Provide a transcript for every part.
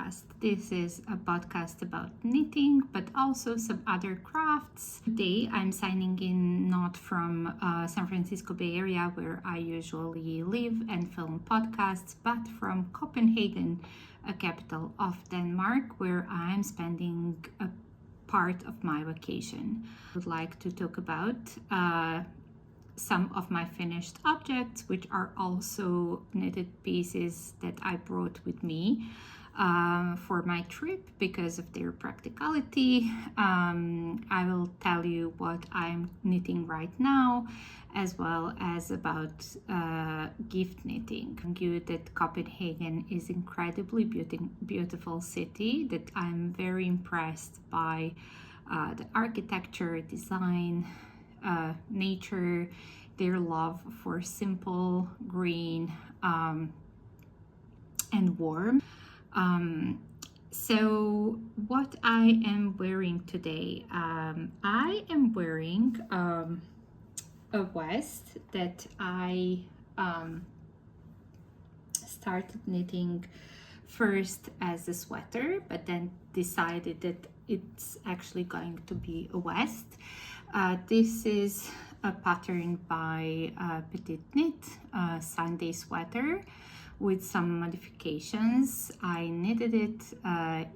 podcast. This is a podcast about knitting, but also some other crafts. Today I'm signing in not from San Francisco Bay Area, where I usually live and film podcasts, but from Copenhagen, a capital of Denmark, where I'm spending a part of my vacation. I would like to talk about some of my finished objects, which are also knitted pieces that I brought with me for my trip because of their practicality. I will tell you what I'm knitting right now, as well as about gift knitting. I you that Copenhagen is incredibly beautiful city, that I'm very impressed by the architecture, design, nature, their love for simple, green, and warm. So what I am wearing today, I am wearing a vest that I started knitting first as a sweater, but then decided that it's actually going to be a vest. This is a pattern by Petit Knit, Sunday sweater with some modifications. I knitted it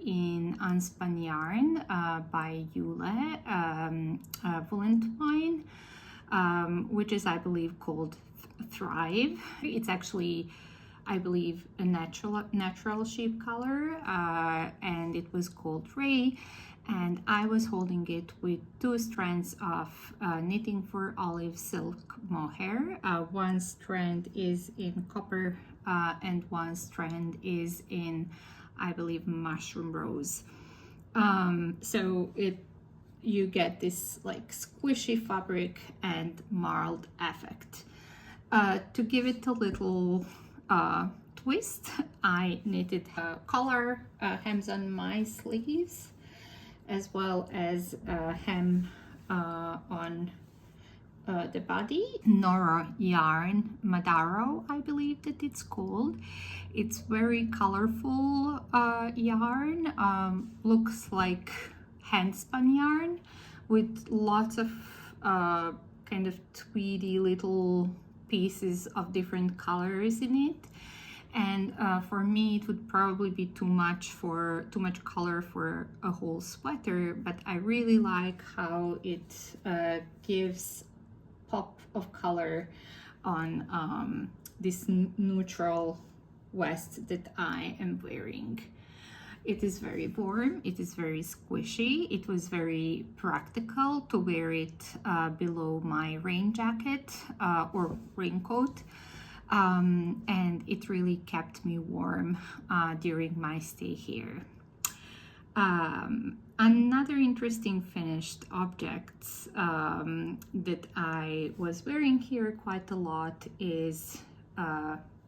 in unspun yarn by Hues, woolen twine, which is, I believe, called Thrive. It's actually, I believe, a natural sheep color, and it was called Ray. And I was holding it with 2 strands of knitting for olive silk mohair. One strand is in copper and one strand is in, I believe, mushroom rose. So you get this like squishy fabric and marled effect. To give it a little twist, I knitted collar hems on my sleeves, as well as hem on the body. Norah yarn, Madaro, I believe that it's called. It's very colorful yarn, looks like hand spun yarn with lots of kind of tweedy little pieces of different colors in it. And for me, it would probably be too much color for a whole sweater, but I really like how it gives pop of color on this neutral vest that I am wearing. It is very warm, it is very squishy. It was very practical to wear it below my rain jacket or raincoat. And it really kept me warm during my stay here. Another interesting finished object that I was wearing here quite a lot is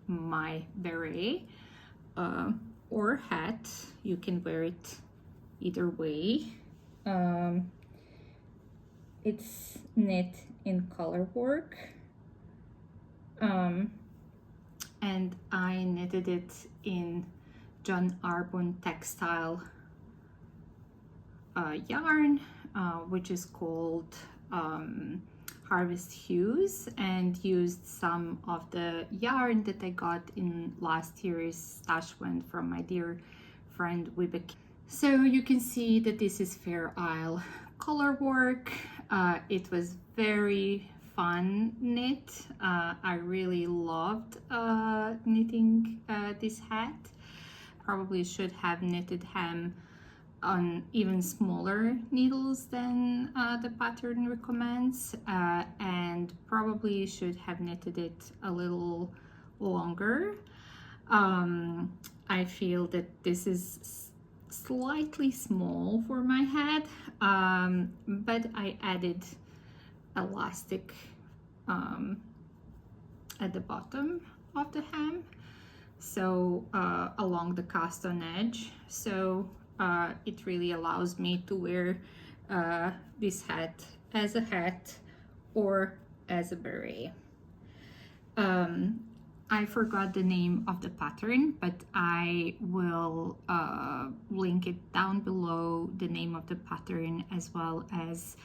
my beret or hat. You can wear it either way. It's knit in color work. And I knitted it in John Arbon textile yarn, which is called Harvest Hues, and used some of the yarn that I got in last year's stash went from my dear friend Hygge. So you can see that this is Fair Isle color work. It was very fun knit. I really loved knitting this hat. Probably should have knitted hem on even smaller needles than the pattern recommends, and probably should have knitted it a little longer. I feel that this is slightly small for my head, but I added elastic at the bottom of the hem, so along the cast on edge, so it really allows me to wear this hat as a hat or as a beret. I forgot the name of the pattern, but I will link it down below, the name of the pattern as well as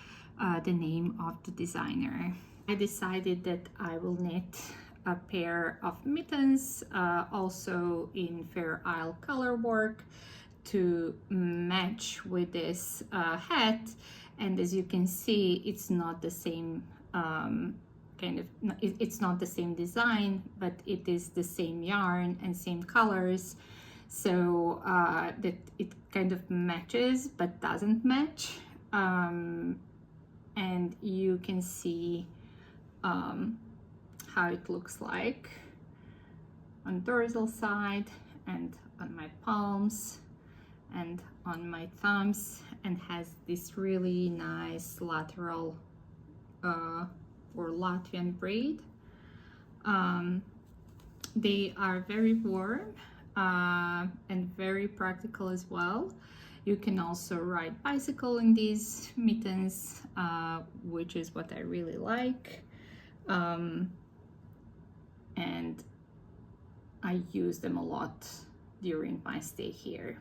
the name of the designer. I decided that I will knit a pair of mittens, also in Fair Isle color work, to match with this hat. And as you can see, it's not the same it's not the same design, but it is the same yarn and same colors, so that it kind of matches but doesn't match. And you can see how it looks like on dorsal side and on my palms and on my thumbs, and has this really nice lateral or Latvian braid. They are very warm and very practical as well. You can also ride bicycle in these mittens, which is what I really like. And I use them a lot during my stay here.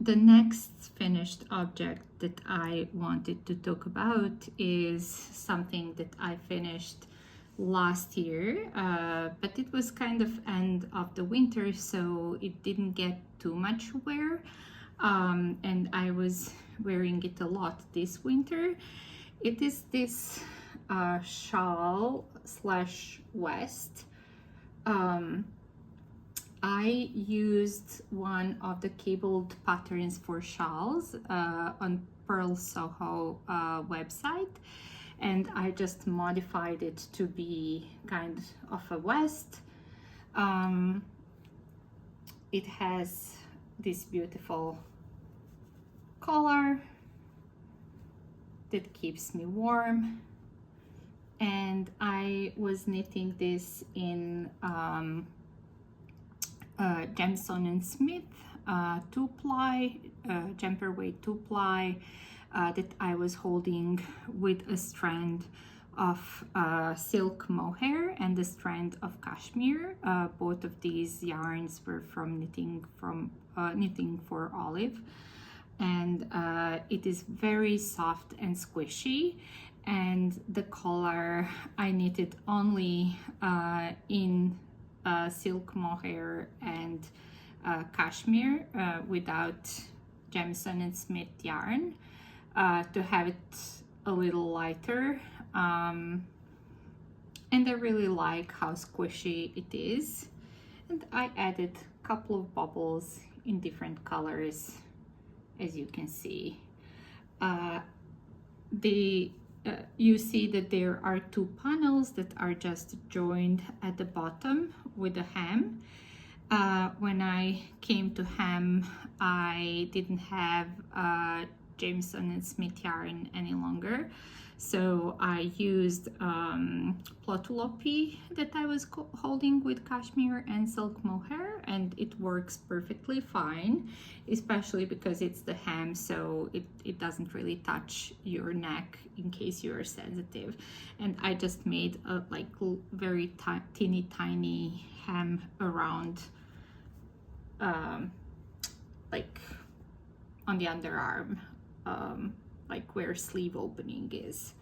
The next finished object that I wanted to talk about is something that I finished last year, but it was kind of end of the winter, so it didn't get too much wear, and I was wearing it a lot this winter. It is this shawl slash vest. I used one of the cabled patterns for shawls on Purl Soho website, and I just modified it to be kind of a vest. It has this beautiful collar that keeps me warm, and I was knitting this in Jamieson and Smith 2-ply, jumper weight 2-ply, that I was holding with a strand of silk mohair and a strand of cashmere. Both of these yarns were from Knitting for Olive, and it is very soft and squishy. And the collar I knitted only in silk mohair and cashmere without Jamieson and Smith yarn, to have it a little lighter, and I really like how squishy it is. And I added a couple of bubbles in different colors, as you can see. You see that there are two panels that are just joined at the bottom with a hem. When I came to hem, I didn't have Jamieson and Smith yarn any longer, so I used Plotulopi that I was holding with cashmere and silk mohair, and it works perfectly fine, especially because it's the hem, so it doesn't really touch your neck in case you're sensitive. And I just made a like very teeny tiny hem around like on the underarm, like where sleeve opening is.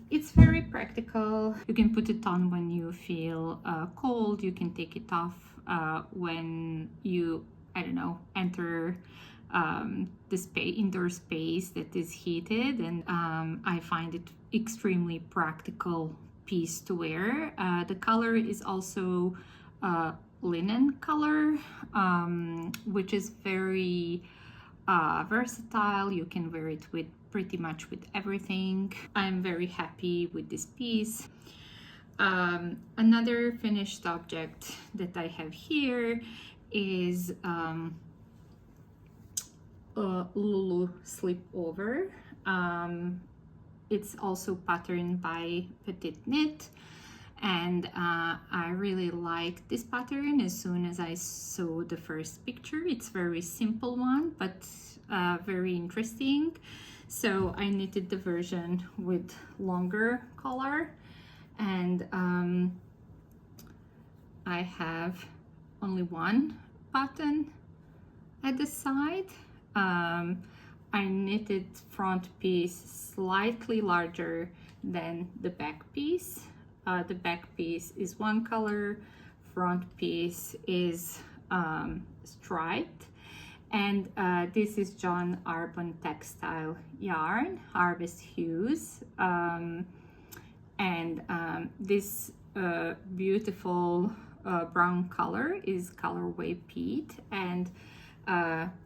It's very practical. You can put it on when you feel cold. You can take it off when you, I don't know, enter the indoor space that is heated, and I find it extremely practical piece to wear. The color is also linen color, which is very versatile. You can wear it with pretty much with everything. I'm very happy with this piece. Another finished object that I have here is Lulu Slipover. It's also patterned by Petit Knit, and I really like this pattern as soon as I saw the first picture. It's very simple one, but very interesting. So I knitted the version with longer collar, and I have only one button at the side. I knitted front piece slightly larger than the back piece. The back piece is one color, front piece is striped, and this is John Arbon textile yarn, Harvest Hues, and this beautiful brown color is colorway Petit, and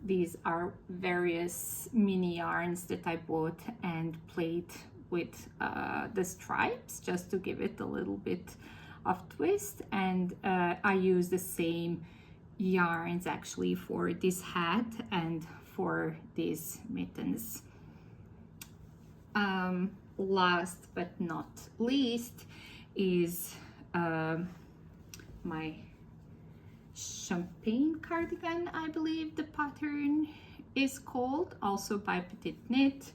these are various mini yarns that I bought and played with the stripes just to give it a little bit of twist. And I use the same yarns actually for this hat and for these mittens. Last but not least is my champagne cardigan, I believe the pattern is called, also by Petit Knit,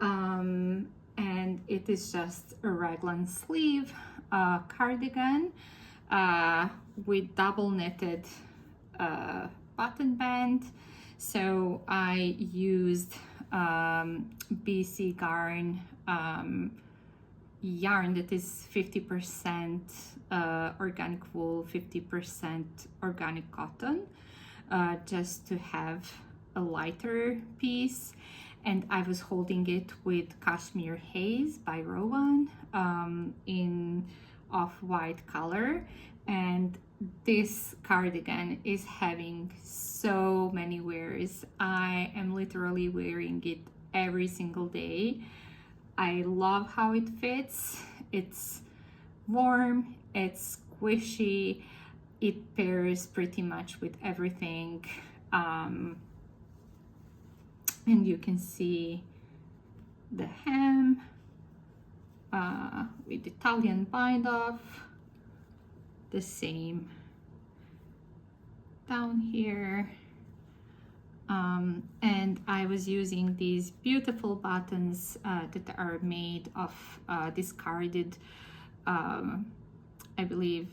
and it is just a raglan sleeve cardigan with double knitted button band. So I used BC Garn yarn that is 50% organic wool, 50% organic cotton, just to have a lighter piece. And I was holding it with Cashmere Haze by Rowan in off-white color, and this cardigan is having so many wears. I am literally wearing it every single day. I love how it fits. It's warm, it's squishy, it pairs pretty much with everything, and you can see the hem with Italian bind off, the same down here, and I was using these beautiful buttons that are made of discarded I believe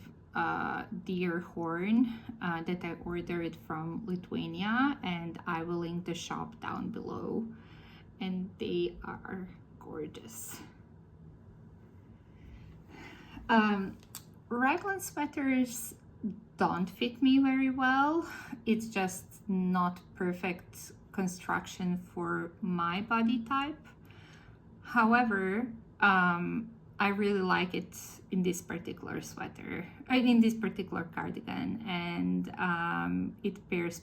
deer horn that I ordered from Lithuania, and I will link the shop down below, and they are gorgeous. Raglan sweaters don't fit me very well. It's just not perfect construction for my body type. However, I really like it in this particular sweater, in this particular cardigan, and it pairs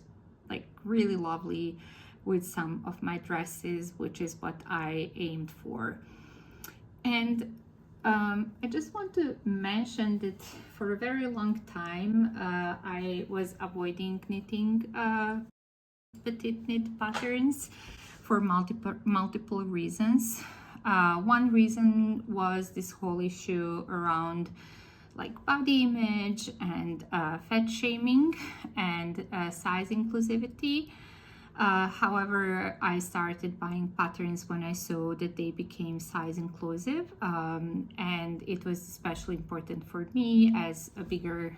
like really lovely with some of my dresses, which is what I aimed for. And I just want to mention that for a very long time I was avoiding knitting Petit knit patterns for multiple reasons. One reason was this whole issue around like body image and fat shaming and size inclusivity. However, I started buying patterns when I saw that they became size inclusive, and it was especially important for me as a bigger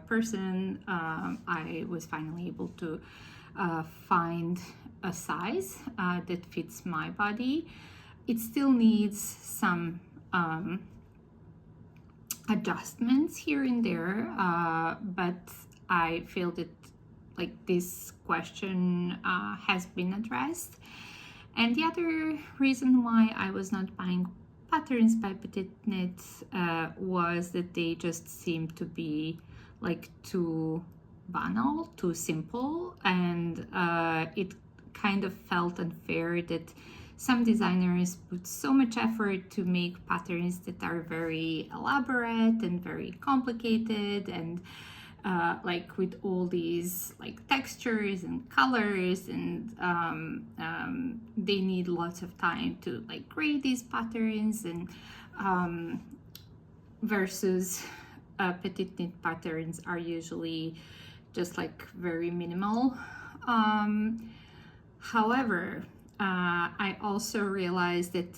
person. I was finally able to find a size that fits my body. It still needs some adjustments here and there, but I feel that like this question has been addressed. And the other reason why I was not buying patterns by Petit Knit was that they just seemed to be like too banal, too simple, and it kind of felt unfair that some designers put so much effort to make patterns that are very elaborate and very complicated, and like with all these like textures and colors, and they need lots of time to like grade these patterns, and versus Petit knit patterns are usually just like very minimal. However, I also realized that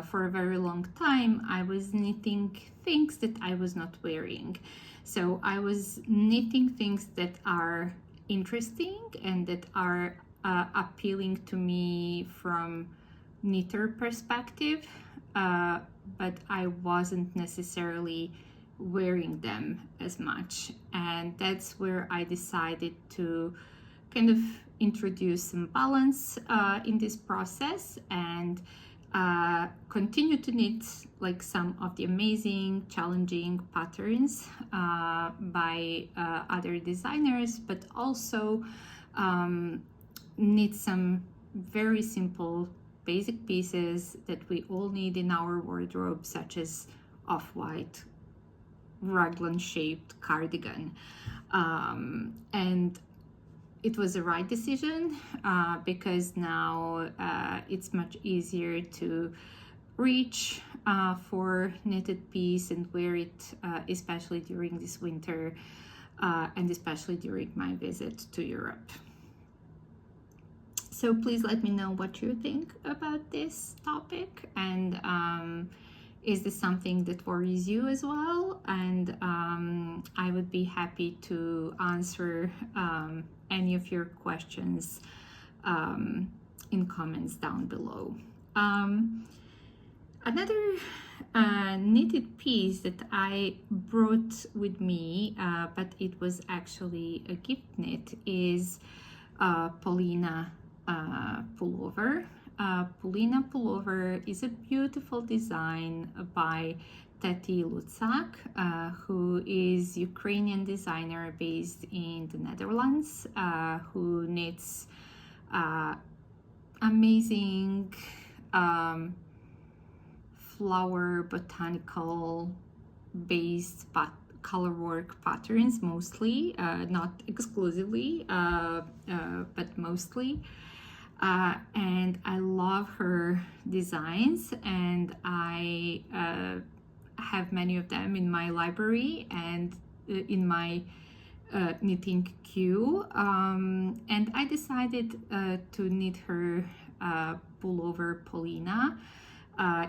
for a very long time I was knitting things that I was not wearing. So I was knitting things that are interesting and that are appealing to me from knitter perspective, but I wasn't necessarily wearing them as much. And that's where I decided to kind of introduce some balance in this process and continue to knit like some of the amazing challenging patterns by other designers, but also knit some very simple basic pieces that we all need in our wardrobe, such as off-white raglan shaped cardigan. And it was the right decision because now it's much easier to reach for knitted piece and wear it, especially during this winter and especially during my visit to Europe. So please let me know what you think about this topic, and is this something that worries you as well? And I would be happy to answer any of your questions in comments down below. Another knitted piece that I brought with me, but it was actually a gift knit, is Polina Pullover. Polina Pullover is a beautiful design by Teti Lutsak, who is Ukrainian designer based in the Netherlands, who knits amazing flower botanical based color work patterns, mostly, not exclusively, but mostly. And I love her designs, and I have many of them in my library and in my knitting queue. And I decided to knit her pullover Polina.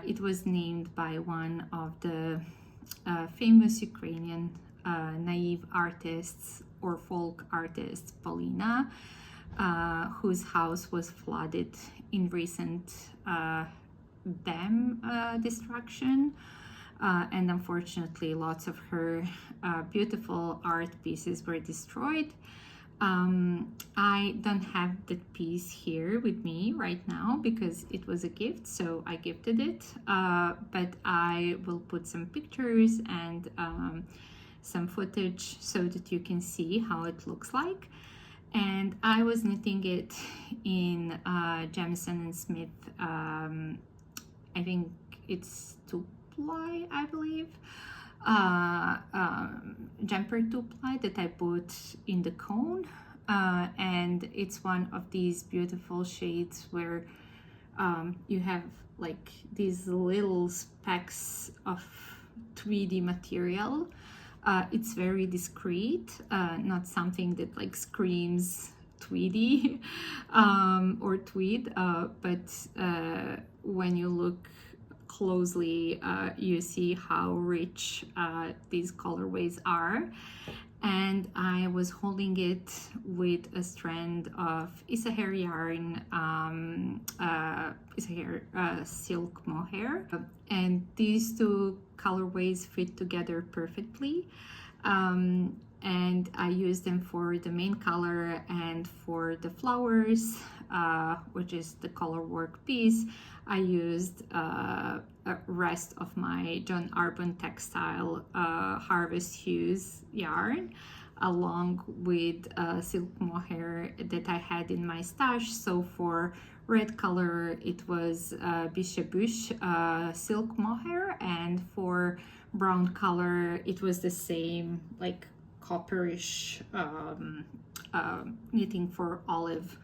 It was named by one of the famous Ukrainian naive artists or folk artists, Polina, whose house was flooded in recent dam destruction. And unfortunately, lots of her beautiful art pieces were destroyed. I don't have that piece here with me right now because it was a gift, so I gifted it, but I will put some pictures and some footage so that you can see how it looks like. And I was knitting it in Jamieson and Smith, I think it's 2-ply, I believe, jumper 2-ply that I put in the cone, and it's one of these beautiful shades where you have like these little specks of 3D material. It's very discreet, not something that like screams tweedy or tweed, but when you look closely, you see how rich these colorways are. And I was holding it with a strand of Issahair yarn, Issahair silk mohair, and these two colorways fit together perfectly. And I used them for the main color, and for the flowers, which is the color work piece, I used a rest of my John Arbon textile Harvest Hues yarn, along with silk mohair that I had in my stash. So for red color, it was Bishabush silk mohair, and for brown color, it was the same like copperish knitting for olive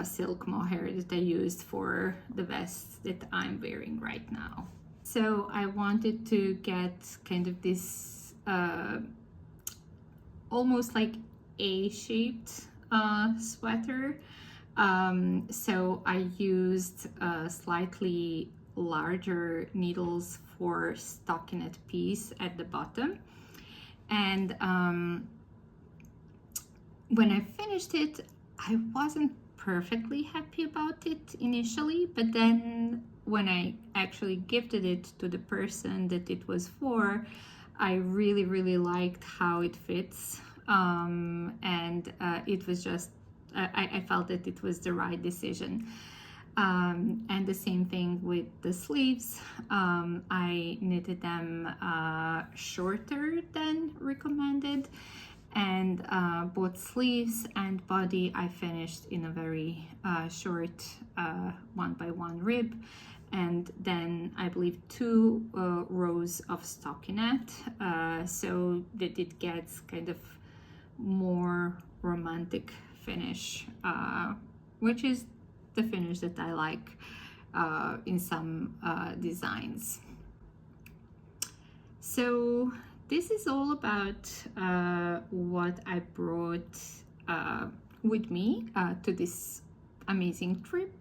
silk mohair that I used for the vest that I'm wearing right now. So I wanted to get kind of this almost like A-shaped sweater. So I used slightly larger needles for stockinette piece at the bottom. And when I finished it, I wasn't perfectly happy about it initially, but then when I actually gifted it to the person that it was for, I really liked how it fits, and it was just, I felt that it was the right decision. And the same thing with the sleeves. I knitted them shorter than recommended, and both sleeves and body I finished in a very short 1x1 rib, and then I believe 2 rows of stockinette, so that it gets kind of more romantic finish, which is the finish that I like in some designs. So this is all about what I brought with me to this amazing trip.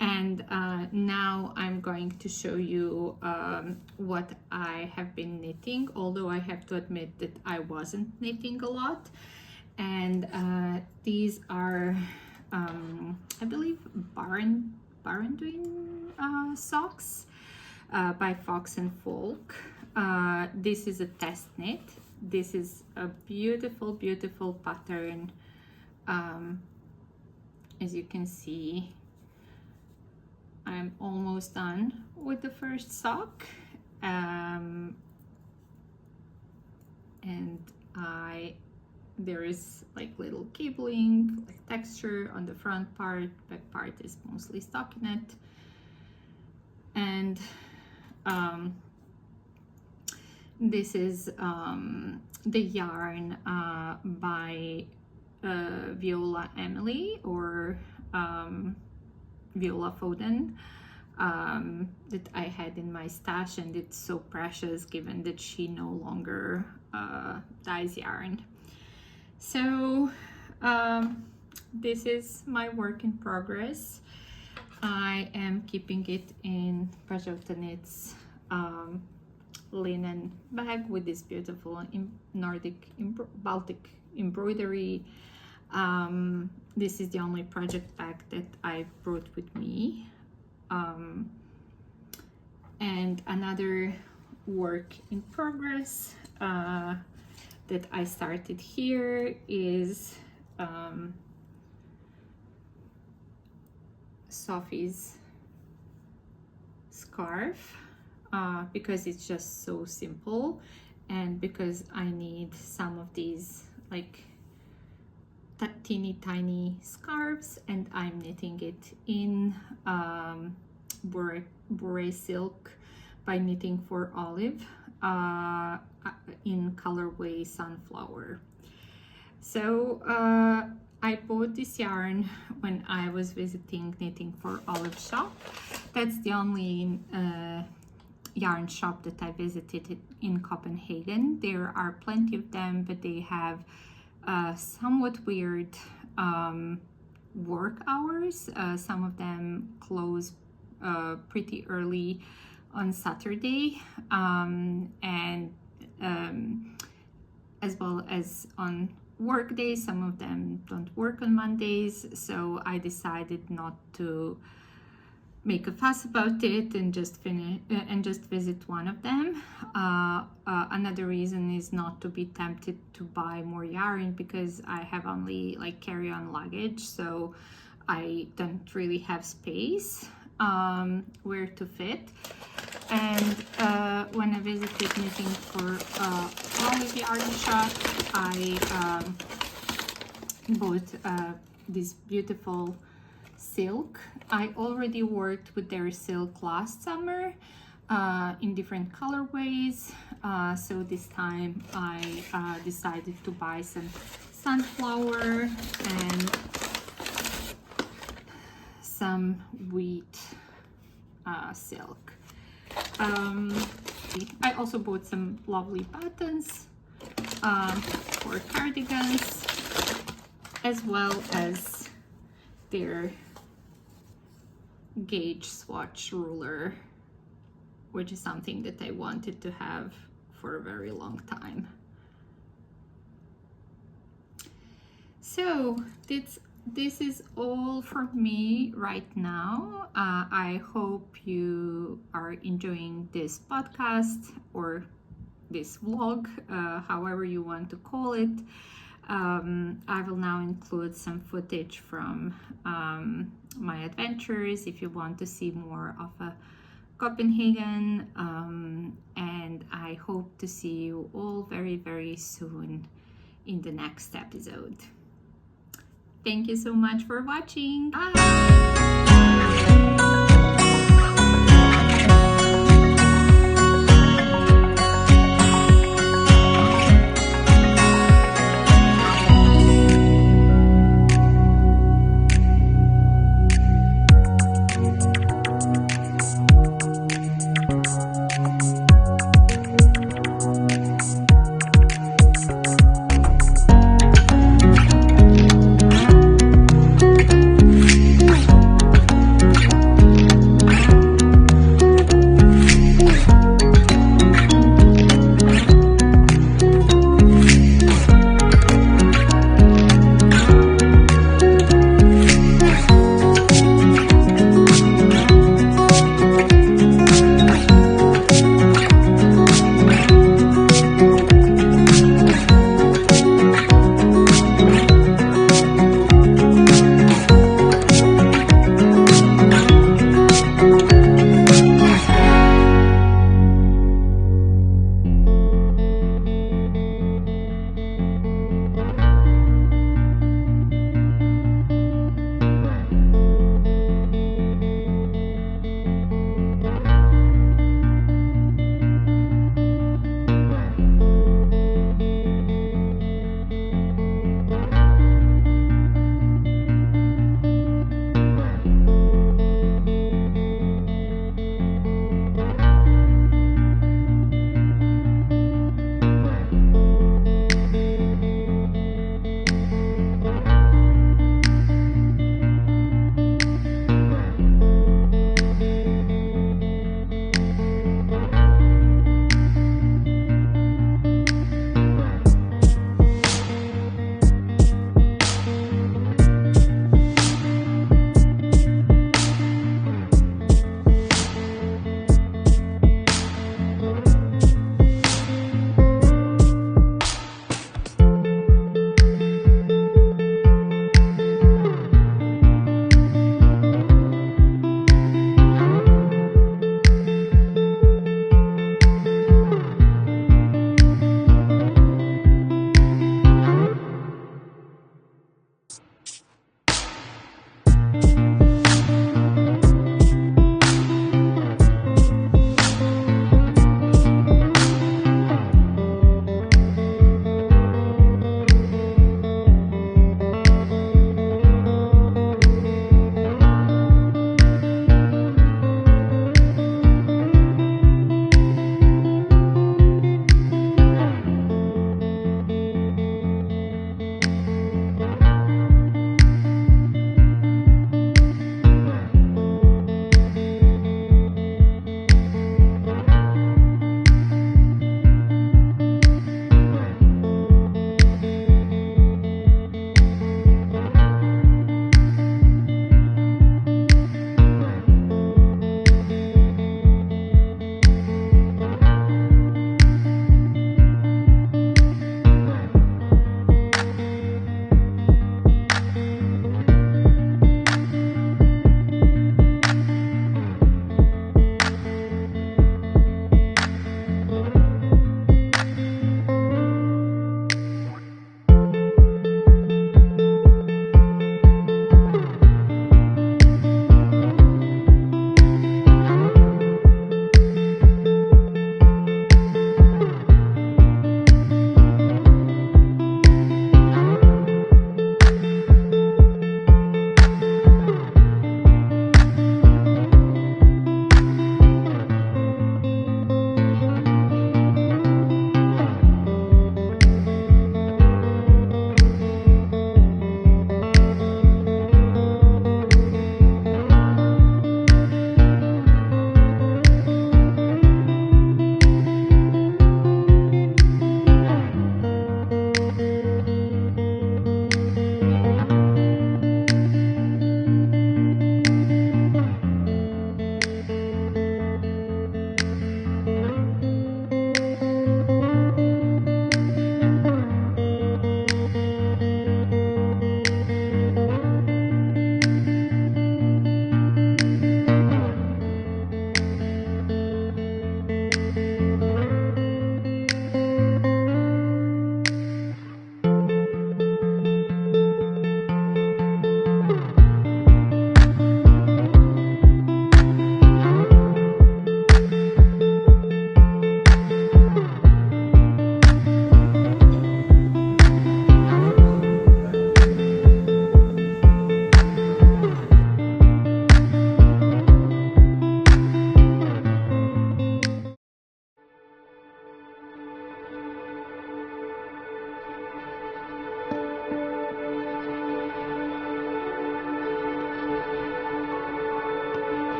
And now I'm going to show you what I have been knitting, although I have to admit that I wasn't knitting a lot. And these are, I believe, Baranduin Socks by Fox and Folk. This is a test knit. This is a beautiful pattern. As you can see, I'm almost done with the first sock, and there is like little cabling, like texture on the front part. Back part is mostly stockinette, and this is the yarn by Viola Emily, or Viola Foden, that I had in my stash, and it's so precious given that she no longer dyes yarn. So this is my work in progress. I am keeping it in Prajota Knits linen bag with this beautiful Nordic Baltic embroidery. This is the only project bag that I brought with me. And another work in progress that I started here is Sophie's scarf, because it's just so simple, and because I need some of these like teeny tiny scarves, and I'm knitting it in Bore silk by Knitting for Olive in colorway Sunflower. So I bought this yarn when I was visiting Knitting for Olive shop. That's the only yarn shop that I visited in Copenhagen. There are plenty of them, but they have somewhat weird work hours. Some of them close pretty early on Saturday, and as well as on work days. Some of them don't work on Mondays, so I decided not to make a fuss about it and just finish and just visit one of them. Another reason is not to be tempted to buy more yarn, because I have only like carry-on luggage, so I don't really have space where to fit. And when I visited Knitting for Olive yarn shop, I bought this beautiful silk. I already worked with their silk last summer in different colorways, so this time I decided to buy some sunflower and some wheat silk. I also bought some lovely buttons for cardigans, as well as their gauge swatch ruler, which is something that I wanted to have for a very long time. So this is all for me right now. I hope you are enjoying this podcast or this vlog, however you want to call it. I will now include some footage from my adventures if you want to see more of a Copenhagen, and I hope to see you all very, very soon in the next episode. Thank you so much for watching. Bye!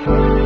you.